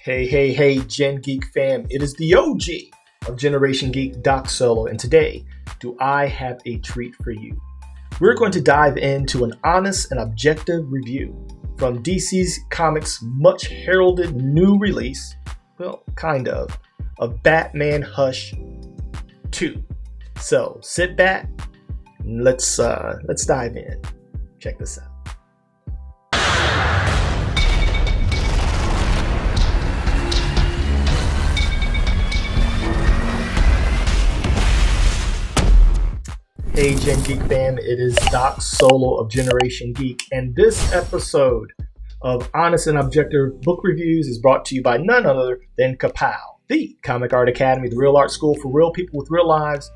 Hey, Gen Geek fam. It is the OG of Generation Geek, Doc Solo, and today, do I have a treat for you. We're going to dive into an honest and objective review from DC's Comics' much heralded new release, well, kind of Batman Hush 2. So, sit back, and let's dive in. Check this out. Hey Gen Geek fam, it is Doc Solo of Generation Geek, and this episode of Honest and Objective Book Reviews is brought to you by none other than Ka-Pow, the Comic Art Academy, the real art school for real people with real lives,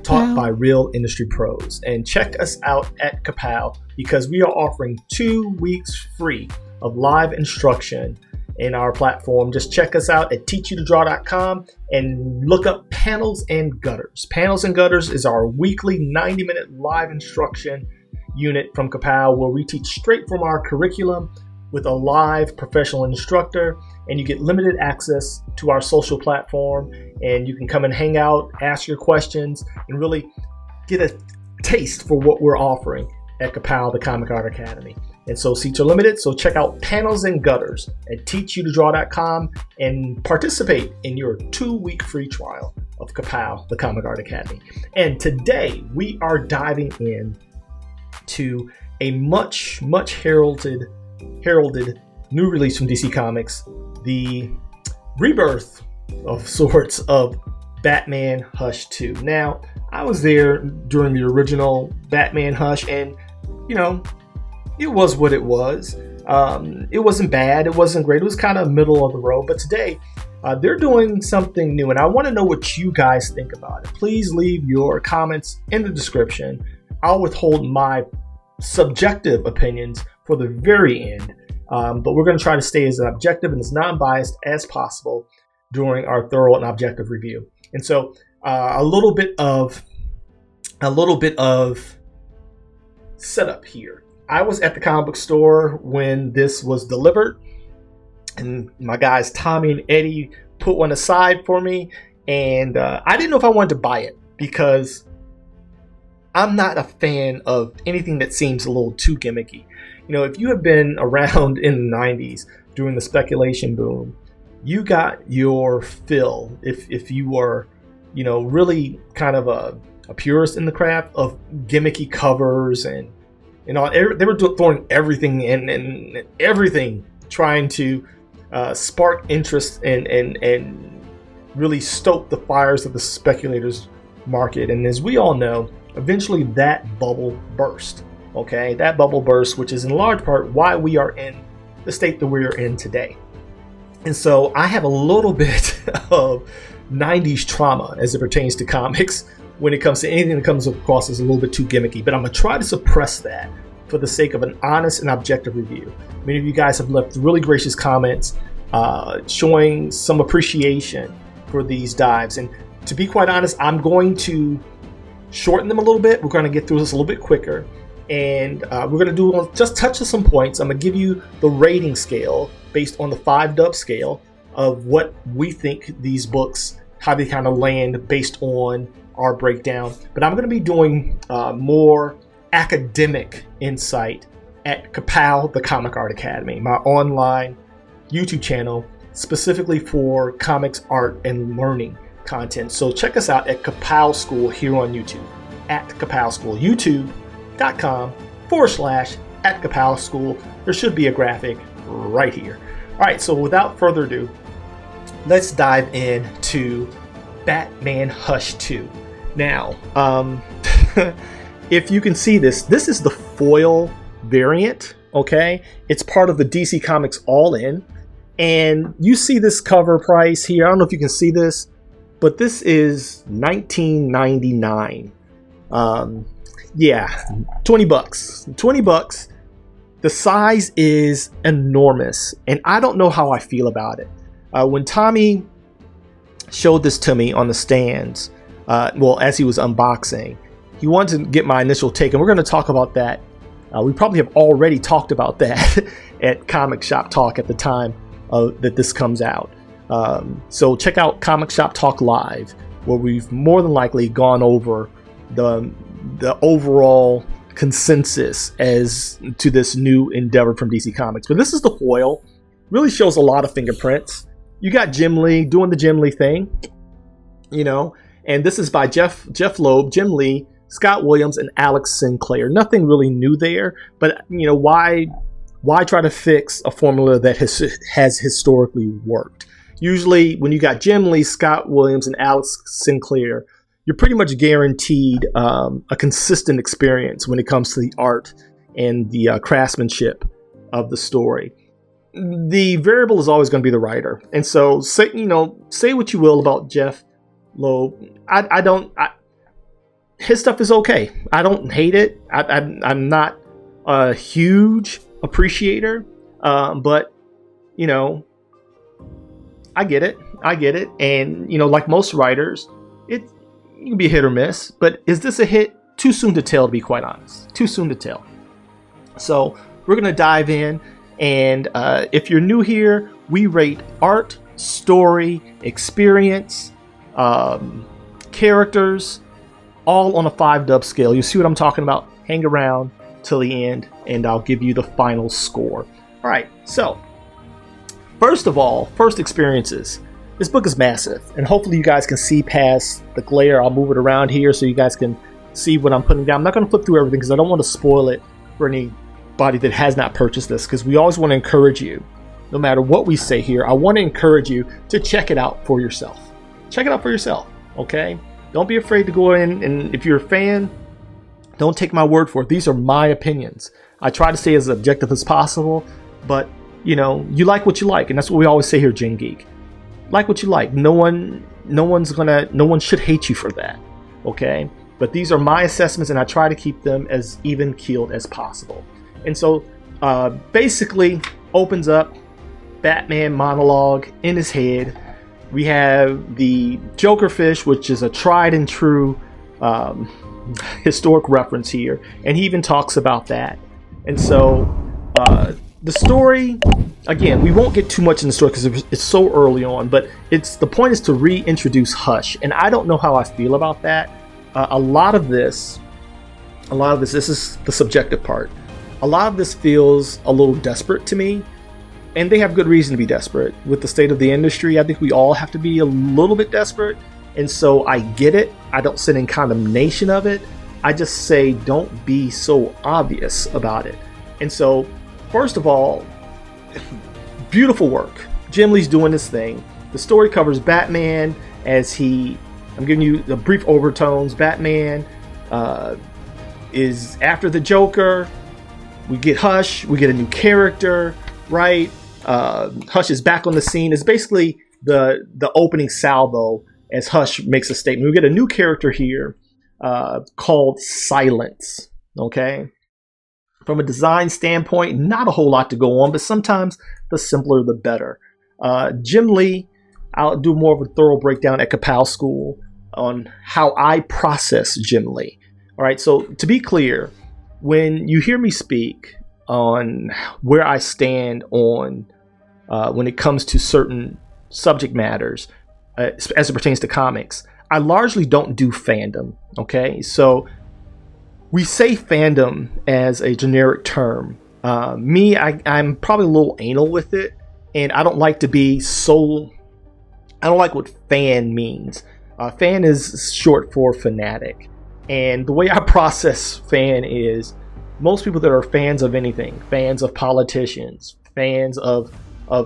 taught by real industry pros. And check us out at Ka-Pow because we are offering 2 weeks free of live instruction in our platform. Just check us out at teachyoutodraw.com and look up Panels and Gutters. Panels and Gutters is our weekly 90-minute live instruction unit from Ka-Pow where we teach straight from our curriculum with a live professional instructor, and you get limited access to our social platform, and you can come and hang out, ask your questions, and really get a taste for what we're offering at Ka-Pow, the Comic Art Academy. And so seats are limited, so check out Panels and Gutters at teachyoutodraw.com and participate in your 2-week free trial of Ka-Pow, the Comic Art Academy. And today we are diving in to a much heralded new release from DC Comics, the rebirth of sorts of Batman Hush 2. Now, I was there during the original Batman Hush, and you know, it was what it was. It wasn't bad. It wasn't great. It was kind of middle of the road. But today, they're doing something new, and I want to know what you guys think about it. Please leave your comments in the description. I'll withhold my subjective opinions for the very end, but we're going to try to stay as objective and as non-biased as possible during our thorough and objective review. And so, a little bit of setup here. I was at the comic book store when this was delivered, and my guys Tommy and Eddie put one aside for me, and I didn't know if I wanted to buy it because I'm not a fan of anything that seems a little too gimmicky. You know, if you have been around in the 90s during the speculation boom, you got your fill if you were, you know, really kind of a purist in the craft of gimmicky covers and all. They were throwing everything and everything, trying to spark interest and really stoke the fires of the speculators market. And as we all know, eventually that bubble burst. Okay, that bubble burst, which is in large part why we are in the state that we are in today. And so I have a little bit of 90s trauma as it pertains to comics when it comes to anything that comes across as a little bit too gimmicky. But I'm going to try to suppress that for the sake of an honest and objective review. Many of you guys have left really gracious comments showing some appreciation for these dives. And to be quite honest, I'm going to shorten them a little bit. We're going to get through this a little bit quicker. And we're going to just touch on some points. I'm going to give you the rating scale based on the 5-dub scale of what we think these books, how they kind of land based on our breakdown. But I'm going to be doing more academic insight at Ka-Pow, the Comic Art Academy, my online YouTube channel specifically for comics, art, and learning content. So check us out at Ka-Pow School here on YouTube, at Ka-Pow School, youtube.com/at Ka-Pow School. There should be a graphic right here. All right, so without further ado, let's dive into Batman Hush 2. Now, if you can see this is the foil variant, okay? It's part of the DC Comics All-In, and you see this cover price here. I don't know if you can see this, but this is $19.99. Yeah, $20. The size is enormous, and I don't know how I feel about it. When Tommy showed this to me on the stands, as he was unboxing, he wanted to get my initial take, and we're going to talk about that. We probably have already talked about that at Comic Shop Talk at the time that this comes out. So check out Comic Shop Talk Live, where we've more than likely gone over the overall consensus as to this new endeavor from DC Comics. But this is the foil. Really shows a lot of fingerprints. You got Jim Lee doing the Jim Lee thing, and this is by Jeff Loeb, Jim Lee, Scott Williams, and Alex Sinclair. Nothing really new there, but why try to fix a formula that has historically worked? Usually when you got Jim Lee, Scott Williams, and Alex Sinclair, you're pretty much guaranteed a consistent experience when it comes to the art and the craftsmanship of the story. The variable is always going to be the writer. And so say what you will about Jeff Loeb. His stuff is okay. I don't hate it. I'm not a huge appreciator, but I get it. And like most writers, it can be a hit or miss. But is this a hit? Too soon to tell, to be quite honest. Too soon to tell. So we're gonna dive in, and if you're new here, we rate art, story, experience, characters, all on a 5-dub scale. You see what I'm talking about? Hang around till the end, and I'll give you the final score. All right, so first of all, first experiences. This book is massive, and hopefully you guys can see past the glare. I'll move it around here so you guys can see what I'm putting down. I'm not going to flip through everything because I don't want to spoil it for anybody that has not purchased this, because we always want to encourage you, no matter what we say here, I want to encourage you to check it out for yourself. Check it out for yourself, okay? Don't be afraid to go in, and if you're a fan, don't take my word for it. These are my opinions. I try to stay as objective as possible, but you like what you like, and that's what we always say here, Gen Geek. Like what you like. No one should hate you for that, okay? But these are my assessments, and I try to keep them as even keeled as possible. And so, basically, opens up Batman monologue in his head. We have the Joker fish, which is a tried and true historic reference here, and he even talks about that. And so the story, again, we won't get too much in the story because it's so early on, but the point is to reintroduce Hush, and I don't know how I feel about that. A lot of this is the subjective part. A lot of this feels a little desperate to me, and they have good reason to be desperate. With the state of the industry, I think we all have to be a little bit desperate, and so I get it. I don't sit in condemnation of it. I just say don't be so obvious about it. And so, first of all, beautiful work. Jim Lee's doing this thing. The story covers Batman as I'm giving you the brief overtones. Batman is after the Joker. We get Hush. We get a new character, right? Hush is back on the scene. It's basically the opening salvo as Hush makes a statement. We get a new character here called Silence, okay? From a design standpoint, not a whole lot to go on, but sometimes the simpler the better. Jim Lee, I'll do more of a thorough breakdown at Ka-Pow School on how I process Jim Lee. All right, so to be clear, when you hear me speak on where I stand on when it comes to certain subject matters as it pertains to comics, I largely don't do fandom, okay? So we say fandom as a generic term. I'm probably a little anal with it, and I don't like to be so... I don't like what fan means. Fan is short for fanatic. And the way I process fan is most people that are fans of anything, fans of politicians, fans of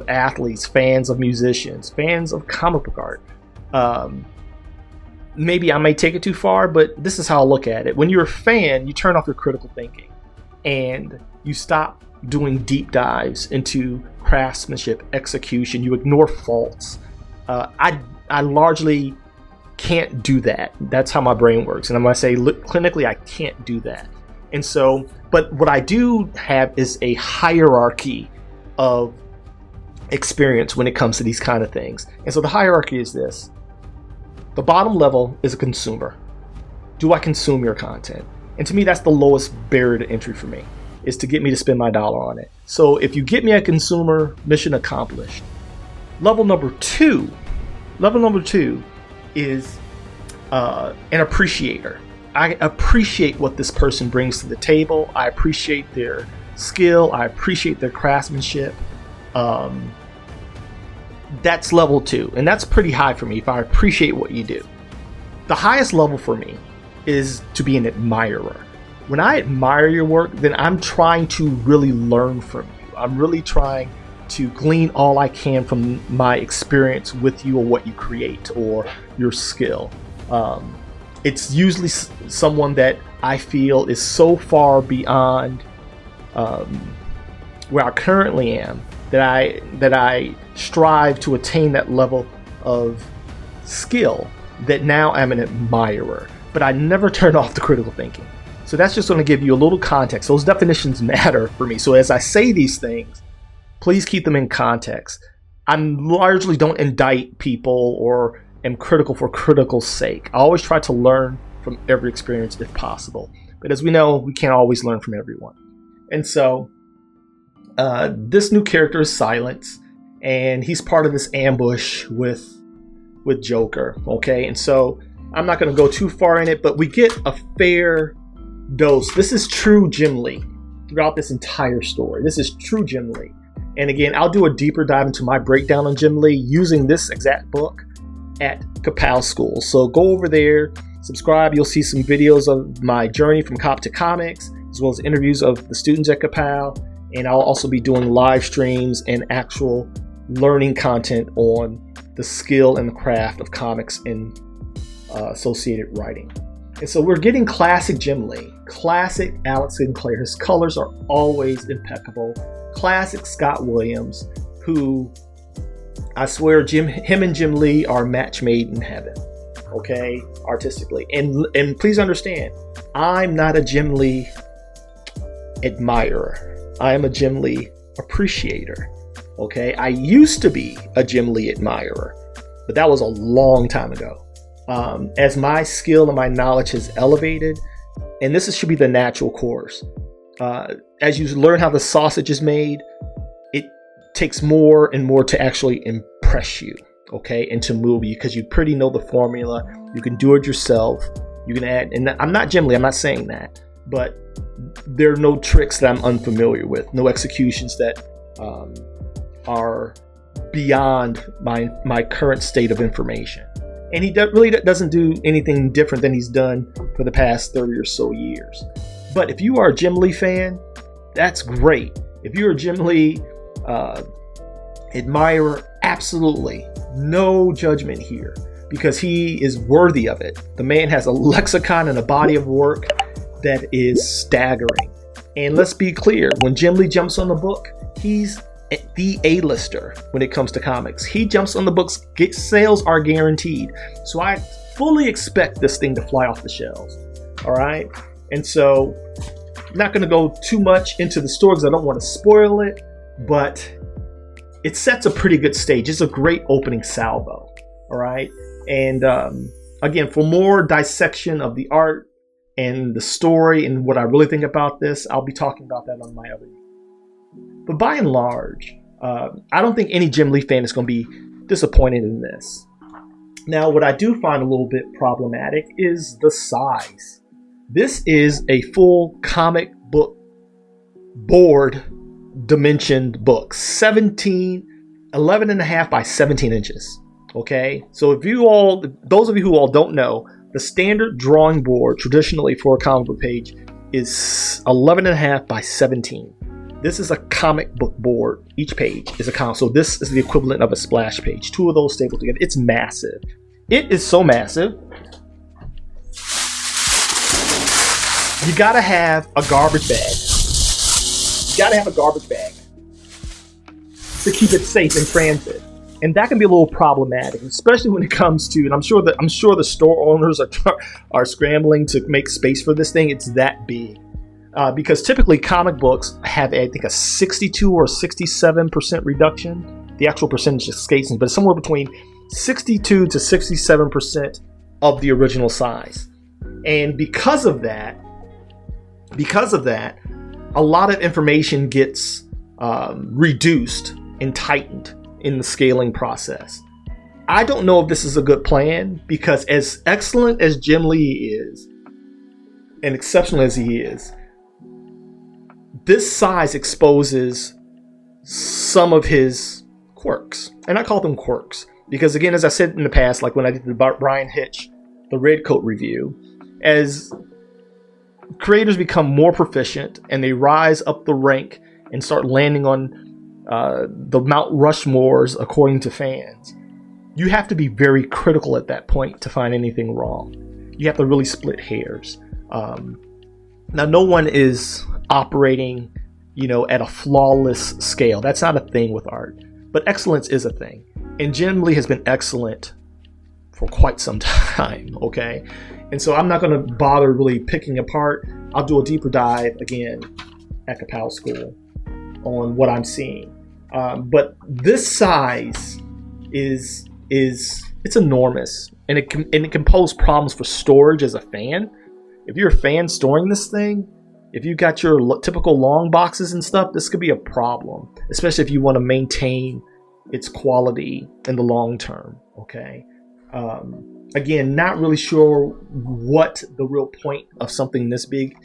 athletes, fans of musicians, fans of comic book art. Maybe I may take it too far, but this is how I look at it. When you're a fan, you turn off your critical thinking and you stop doing deep dives into craftsmanship, execution. You ignore faults. I largely can't do that. That's how my brain works. And I'm going to say clinically, I can't do that. And so, but what I do have is a hierarchy of experience when it comes to these kind of things. And so the hierarchy is this. The bottom level is a consumer. Do I consume your content? And to me, that's the lowest barrier to entry for me, is to get me to spend my dollar on it. So if you get me a consumer, mission accomplished. Level number two is an appreciator. I appreciate what this person brings to the table. I appreciate their skill. I appreciate their craftsmanship. That's level 2, and that's pretty high for me if I appreciate what you do. The highest level for me is to be an admirer. When I admire your work, then I'm trying to really learn from you. I'm really trying to glean all I can from my experience with you or what you create or your skill. It's usually someone that I feel is so far beyond where I currently am that I strive to attain that level of skill that now I'm an admirer. But I never turn off the critical thinking. So that's just going to give you a little context. Those definitions matter for me. So as I say these things, please keep them in context. I largely don't indict people or am critical for critical sake. I always try to learn from every experience if possible. But as we know, we can't always learn from everyone. And so this new character is Silence, and he's part of this ambush with Joker. Okay, and so I'm not going to go too far in it, but we get a fair dose. This is true Jim Lee throughout this entire story. This is true Jim Lee. And again, I'll do a deeper dive into my breakdown on Jim Lee using this exact book at Ka-Pow School. So go over there, subscribe. You'll see some videos of my journey from cop to comics, as well as interviews of the students at Ka-Pow. And I'll also be doing live streams and actual learning content on the skill and the craft of comics and associated writing. And so we're getting classic Jim Lee, classic Alex Sinclair. His colors are always impeccable. Classic Scott Williams, who I swear him and Jim Lee are match made in heaven, okay, artistically. And please understand, I'm not a Jim Lee admirer. I am a Jim Lee appreciator, okay? I used to be a Jim Lee admirer, but that was a long time ago. As my skill and my knowledge has elevated, and this should be the natural course, as you learn how the sausage is made, it takes more and more to actually impress you, okay, and to move you, because you pretty know the formula. You can do it yourself. You can add, and I'm not Jim Lee, I'm not saying that, but there are no tricks that I'm unfamiliar with, no executions that are beyond my current state of information. And he really doesn't do anything different than he's done for the past 30 or so years. But if you are a Jim Lee fan, that's great. If you're a Jim Lee admirer, absolutely. No judgment here, because he is worthy of it. The man has a lexicon and a body of work that is staggering. And let's be clear, when Jim Lee jumps on the book, he's the A-lister when it comes to comics. He jumps on the books, sales are guaranteed. So I fully expect this thing to fly off the shelves. All right. And so I'm not going to go too much into the story because I don't want to spoil it, but it sets a pretty good stage. It's a great opening salvo. All right. And again, for more dissection of the art and the story and what I really think about this, I'll be talking about that on my other. But by and large, I don't think any Jim Lee fan is going to be disappointed in this. Now, what I do find a little bit problematic is the size. This is a full comic book board dimensioned book, 11 and a half by 17 inches. Okay, so those of you who all don't know, the standard drawing board traditionally for a comic book page is 11 and a half by 17. This is a comic book board. Each page is a comic. So this is the equivalent of a splash page. Two of those stapled together. It's massive. It is so massive. You gotta have a garbage bag. You gotta have a garbage bag to keep it safe in transit. And that can be a little problematic, especially when it comes to, and I'm sure the store owners are scrambling to make space for this thing. It's that big. Because typically comic books have, I think, a 62 or 67% reduction. The actual percentage escapes me, but it's somewhere between 62 to 67% of the original size. And because of that, a lot of information gets reduced and tightened in the scaling process. I don't know if this is a good plan, because as excellent as Jim Lee is, and exceptional as he is, this size exposes some of his quirks. And I call them quirks because, again, as I said in the past, like when I did the Brian Hitch, the Red Coat review, as creators become more proficient and they rise up the rank and start landing on the Mount Rushmores according to fans, you have to be very critical at that point to find anything wrong. You have to really split hairs. Now, no one is operating, at a flawless scale. That's not a thing with art, but excellence is a thing. And Jim Lee has been excellent for quite some time, okay? And so I'm not going to bother really picking apart. I'll do a deeper dive again at Ka-Pow School on what I'm seeing. But this size is it's enormous, and it can pose problems for storage as a fan. If you're a fan storing this thing, if you got your typical long boxes and stuff, this could be a problem, especially if you want to maintain its quality in the long term. Okay. Again, not really sure what the real point of something this big.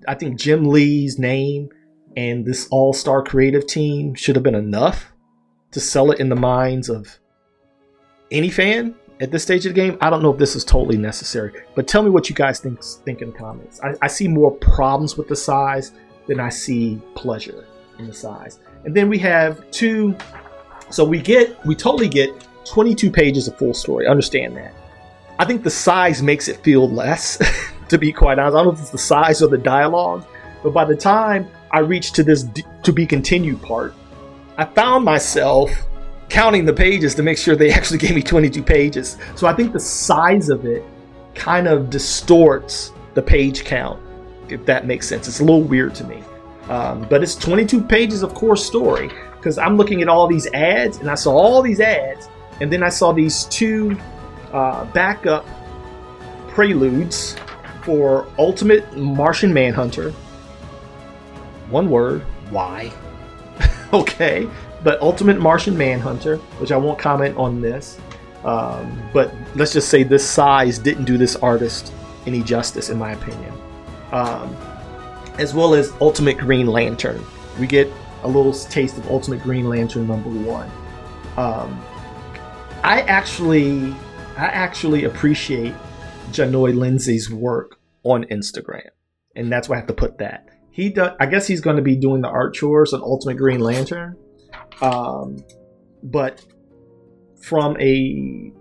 I think Jim Lee's name and this all-star creative team should have been enough to sell it in the minds of any fan at this stage of the game. I don't know if this is totally necessary, but tell me what you guys think in the comments. I see more problems with the size than I see pleasure in the size. And then we have two. So we totally get 22 pages of full story. Understand that. I think the size makes it feel less, to be quite honest. I don't know if it's the size or the dialogue, but by the time I reached to this to be continued part, I found myself counting the pages to make sure they actually gave me 22 pages. So I think the size of it kind of distorts the page count, if that makes sense. It's a little weird to me. But it's 22 pages of core story, because I'm looking at all these ads, and I saw all these ads, and then I saw these two backup preludes for Ultimate Martian Manhunter. One word, why? Okay, but Ultimate Martian Manhunter, which I won't comment on this, but let's just say this size didn't do this artist any justice, in my opinion. As well as Ultimate Green Lantern. We get a little taste of Ultimate Green Lantern #1. I actually appreciate Janoy Lindsay's work on Instagram, and that's why I have to put that. I guess he's going to be doing the art chores on Ultimate Green Lantern, but from a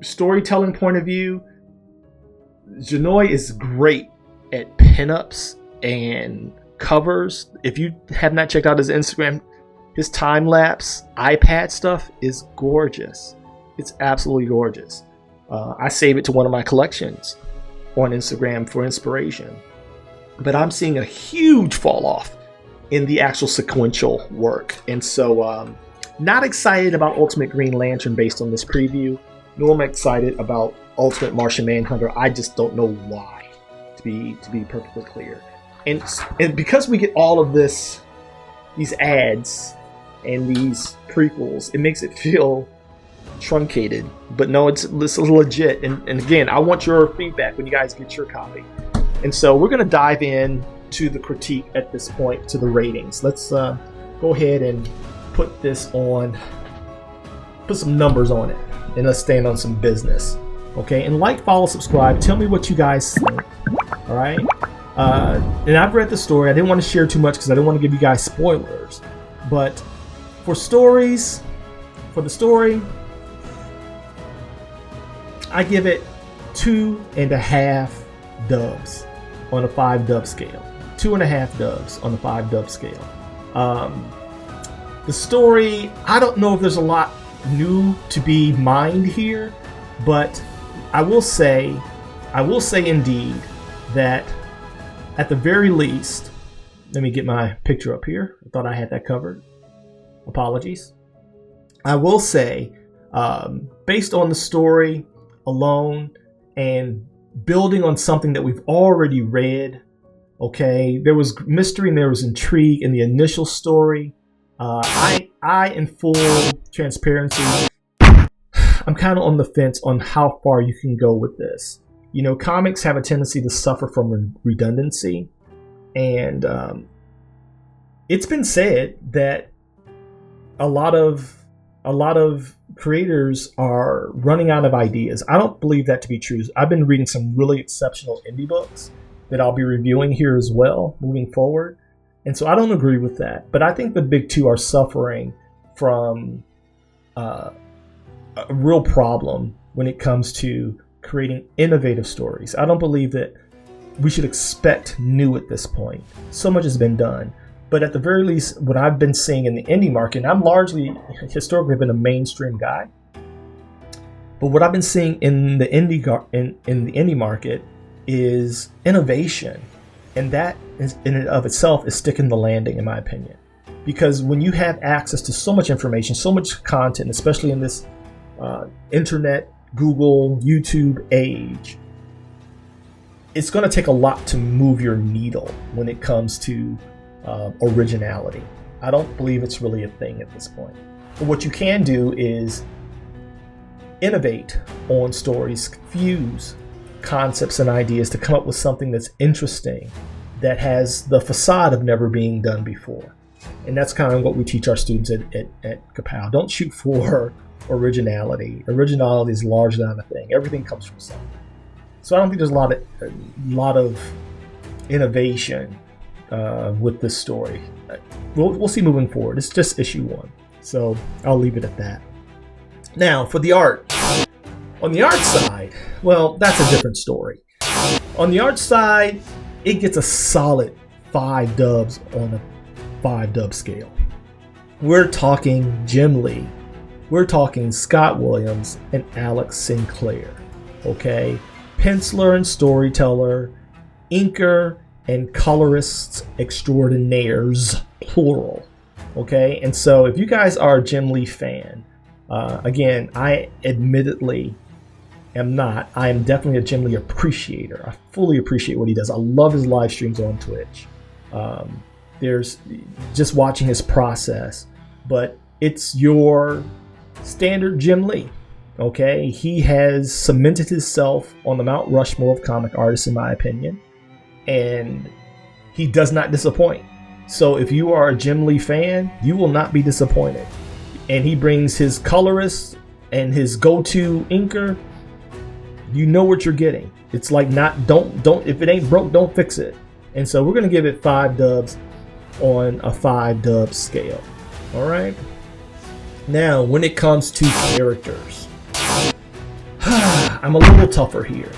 storytelling point of view, Janoy is great at pinups and covers. If you have not checked out his Instagram, his time-lapse iPad stuff is gorgeous. It's absolutely gorgeous. I save it to one of my collections on Instagram for inspiration. But I'm seeing a huge fall off in the actual sequential work. And so not excited about Ultimate Green Lantern based on this preview, nor am I excited about Ultimate Martian Manhunter. I just don't know why, to be perfectly clear. And because we get all of these ads and these prequels, it makes it feel truncated. But no, it's legit. And again, I want your feedback when you guys get your copy. And so we're going to dive in to the critique at this point, to the ratings. Let's go ahead and put some numbers on it, and let's stand on some business. Okay, and like, follow, subscribe. Tell me what you guys think. All right. And I've read the story. I didn't want to share too much because I didn't want to give you guys spoilers. But for the story, I give it 2.5 dubs on a 5 dub scale. 2.5 dubs on the 5 dub scale. The story, I don't know if there's a lot new to be mined here, but I will say indeed that at the very least, let me get my picture up here. I thought I had that covered. Apologies. I will say, based on the story alone and building on something that we've already read, okay, there was mystery and there was intrigue in the initial story. I in full transparency, I'm kind of on the fence on how far you can go with this. You know, comics have a tendency to suffer from redundancy, and it's been said that a lot of creators are running out of ideas. I don't believe that to be true. I've been reading some really exceptional indie books that I'll be reviewing here as well moving forward. And so I don't agree with that. But I think the big two are suffering from a real problem when it comes to creating innovative stories. I don't believe that we should expect new at this point. So much has been done. But at the very least, what I've been seeing in the indie market, and I'm largely historically been a mainstream guy, but what I've been seeing in the indie market is innovation, and that is, in and of itself, is sticking the landing, in my opinion. Because when you have access to so much information, so much content, especially in this internet, Google, YouTube age, it's going to take a lot to move your needle when it comes to originality. I don't believe it's really a thing at this point. But what you can do is innovate on stories, fuse concepts and ideas to come up with something that's interesting, that has the facade of never being done before. And that's kind of what we teach our students at Ka-Pow. Don't shoot for originality. Originality is largely not a thing. Everything comes from something. So I don't think there's a lot of innovation with this story. We'll see moving forward. It's just issue 1, so I'll leave it at that. Now for the art. On the art side, well, that's a different story. On the art side, it gets a solid 5 dubs on a 5 dub scale. We're talking Jim Lee. We're talking Scott Williams and Alex Sinclair. Okay, penciler and storyteller, inker and colorists extraordinaires, plural. Okay, and so if you guys are a Jim Lee fan, again, I admittedly am not. I am definitely a Jim Lee appreciator. I fully appreciate what he does. I love his live streams on Twitch. There's just watching his process, but it's your standard Jim Lee. Okay, he has cemented himself on the Mount Rushmore of comic artists, in my opinion, and he does not disappoint. So if you are a Jim Lee fan, you will not be disappointed. And he brings his colorist and his go-to inker. You know what you're getting. It's like don't if it ain't broke, don't fix it. And so we're gonna give it 5 dubs on a 5 dub scale. All right. Now, when it comes to characters, I'm a little tougher here.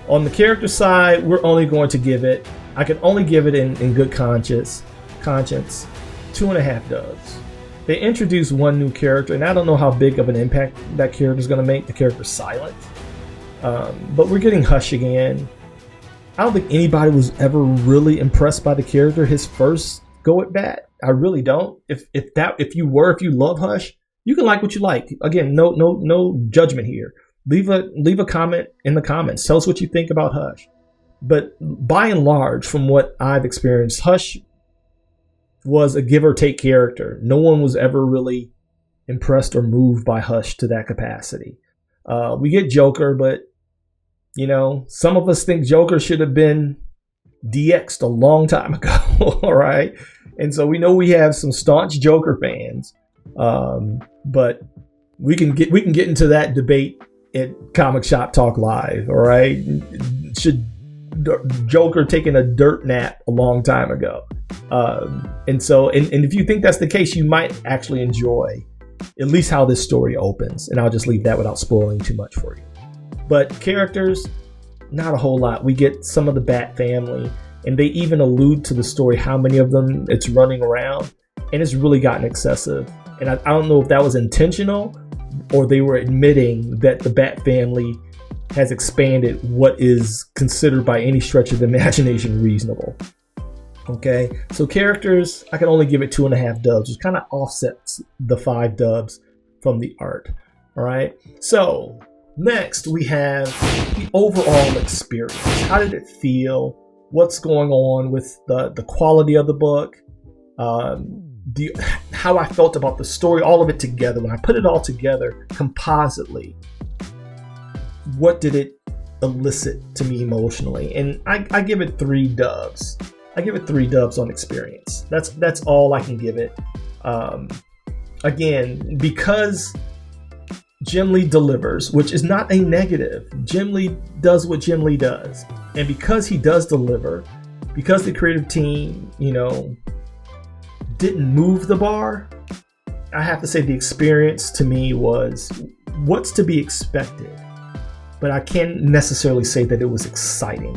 On the character side, we're only going to give it, I can only give it in good conscience, 2.5 dubs. They introduced one new character, and I don't know how big of an impact that character is going to make. The character's silent. But we're getting Hush again. I don't think anybody was ever really impressed by the character his first go at bat. I really don't. If you love Hush, you can like what you like. Again, no judgment here. Leave a comment in the comments. Tell us what you think about Hush. But by and large, from what I've experienced, Hush was a give or take character. No one was ever really impressed or moved by Hush to that capacity. We get Joker, but some of us think Joker should have been DX'd a long time ago. All right, and so we know we have some staunch Joker fans, but we can get into that debate at Comic Shop Talk Live. All right, should Joker taken a dirt nap a long time ago? And if you think that's the case, you might actually enjoy at least how this story opens. And I'll just leave that without spoiling too much for you. But characters, not a whole lot. We get some of the Bat family, and they even allude to the story how many of them it's running around, and it's really gotten excessive. And I don't know if that was intentional or they were admitting that the Bat family has expanded what is considered by any stretch of the imagination reasonable. Okay, so characters, I can only give it 2.5 dubs, which kind of offsets the 5 dubs from the art. All right, so next we have the overall experience. How did it feel? What's going on with the quality of the book? how I felt about the story, all of it together. When I put it all together compositely, what did it elicit to me emotionally? And I give it 3 dubs. I give it 3 dubs on experience. That's all I can give it. Again, because Jim Lee delivers, which is not a negative. Jim Lee does what Jim Lee does. And because he does deliver, because the creative team, didn't move the bar, I have to say the experience to me was what's to be expected. But I can't necessarily say that it was exciting.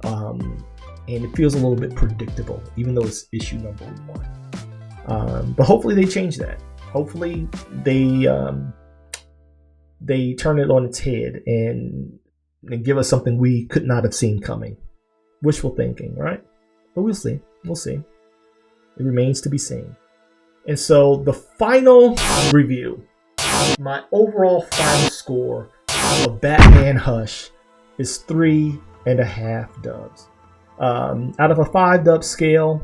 And it feels a little bit predictable, even though it's issue number 1. But hopefully they change that. Hopefully they turn it on its head and give us something we could not have seen coming. Wishful thinking, right? But we'll see. We'll see. It remains to be seen. And so the final review, my overall final score of Batman Hush is 3.5 dubs. Out of a 5 dub scale,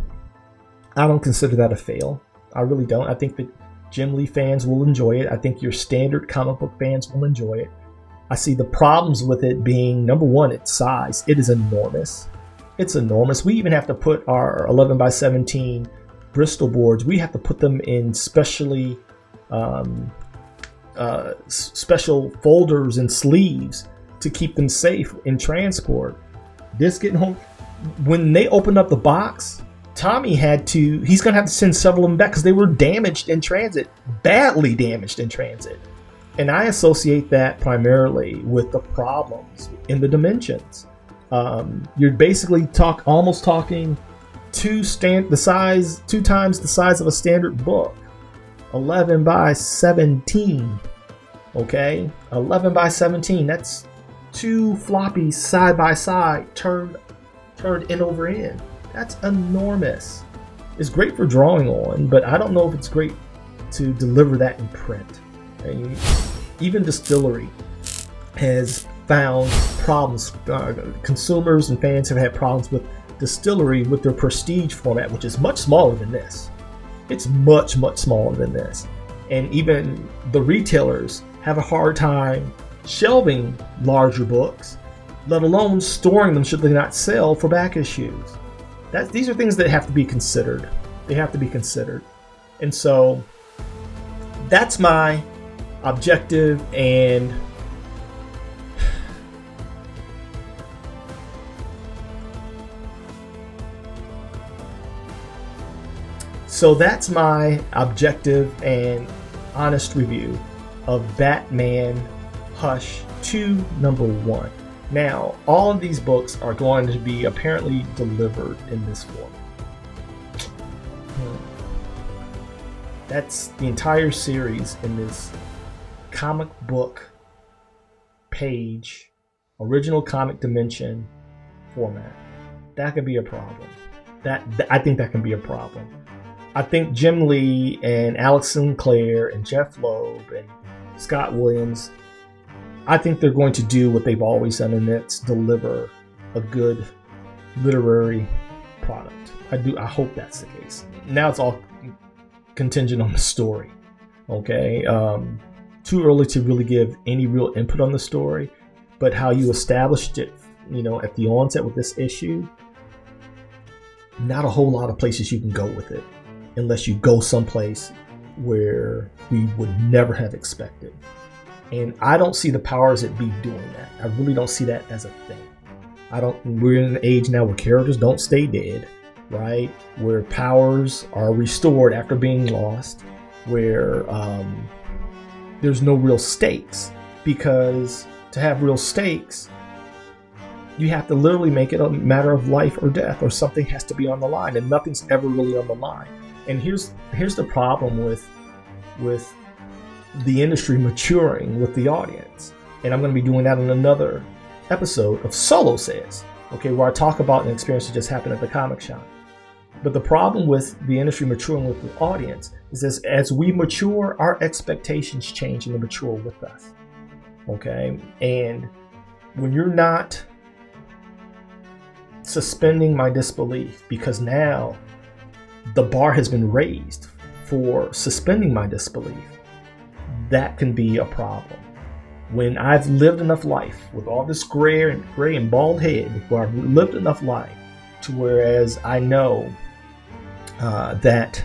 I don't consider that a fail. I really don't. I think that Jim Lee fans will enjoy it. I think your standard comic book fans will enjoy it. I see the problems with it being, number 1, its size. It is enormous. It's enormous. We even have to put our 11 by 17 Bristol boards, we have to put them in special folders and sleeves to keep them safe in transport. This getting home, when they opened up the box, Tommy he's going to have to send several of them back because they were damaged in transit, badly damaged in transit. And I associate that primarily with the problems in the dimensions. You're basically almost talking 2 times the size of a standard book. 11 by 17. Okay? 11 by 17. That's 2 floppies side by side turned end over end. That's enormous. It's great for drawing on, but I don't know if it's great to deliver that in print. Even Distillery has found problems. Consumers and fans have had problems with Distillery with their prestige format, which is much smaller than this. It's much, much smaller than this. And even the retailers have a hard time shelving larger books, let alone storing them should they not sell for back issues. These are things that have to be considered. They have to be considered. And so that's my objective and honest review of Batman Hush 2 number 1. Now, all of these books are going to be apparently delivered in this form. That's the entire series in this comic book page, original comic dimension format. That could be a problem. I think that can be a problem. I think Jim Lee and Alex Sinclair and Jeff Loeb and Scott Williams, I think they're going to do what they've always done, and that's deliver a good literary product. I hope that's the case. Now it's all contingent on the story. Okay, too early to really give any real input on the story, but how you established it, at the onset with this issue, not a whole lot of places you can go with it, unless you go someplace where we would never have expected. And I don't see the powers that be doing that. I really don't see that as a thing. We're in an age now where characters don't stay dead, right? Where powers are restored after being lost, where there's no real stakes, because to have real stakes, you have to literally make it a matter of life or death, or something has to be on the line, and nothing's ever really on the line. And here's the problem with the industry maturing with the audience. And I'm going to be doing that in another episode of Solo Says, okay, where I talk about an experience that just happened at the comic shop. But the problem with the industry maturing with the audience is as we mature, our expectations change and they mature with us. Okay? And when you're not suspending my disbelief, because now the bar has been raised for suspending my disbelief, that can be a problem. When I've lived enough life with all this gray and bald head, where I've lived enough life to whereas I know that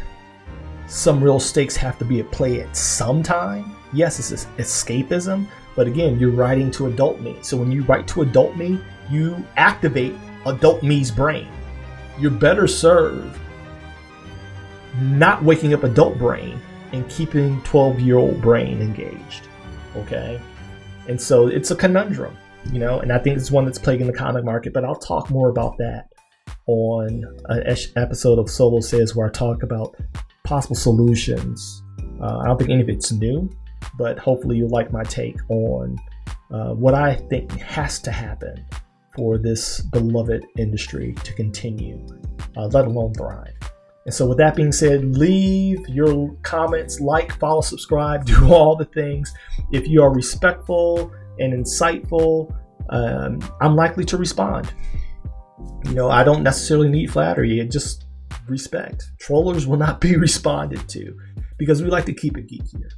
some real stakes have to be at play at some time. Yes, it's escapism, but again, you're writing to adult me. So when you write to adult me, you activate adult me's brain. You're better served not waking up adult brain and keeping 12-year-old brain engaged. Okay? And so it's a conundrum, and I think it's one that's plaguing the comic market, but I'll talk more about that on an episode of Solo Says, where I talk about possible solutions. I don't think any of it's new, but hopefully you'll like my take on what I think has to happen for this beloved industry to continue, let alone thrive. And so with that being said, leave your comments, like, follow, subscribe, do all the things. If you are respectful and insightful, I'm likely to respond. I don't necessarily need flattery, just respect. Trollers will not be responded to because we like to keep it geek here.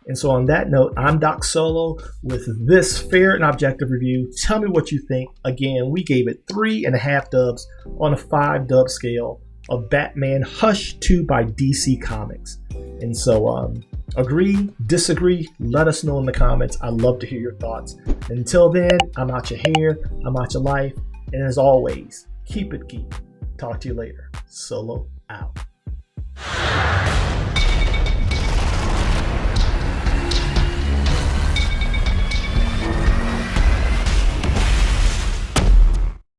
And so on that note, I'm Doc Solo with this fair and objective review. Tell me what you think. Again, we gave it 3.5 dubs on a 5 dub scale of Batman Hush 2 by DC Comics. And so agree, disagree, let us know in the comments. I'd love to hear your thoughts. Until then, I'm out your hair, I'm out your life, and as always, keep it geek. Talk to you later. Solo out.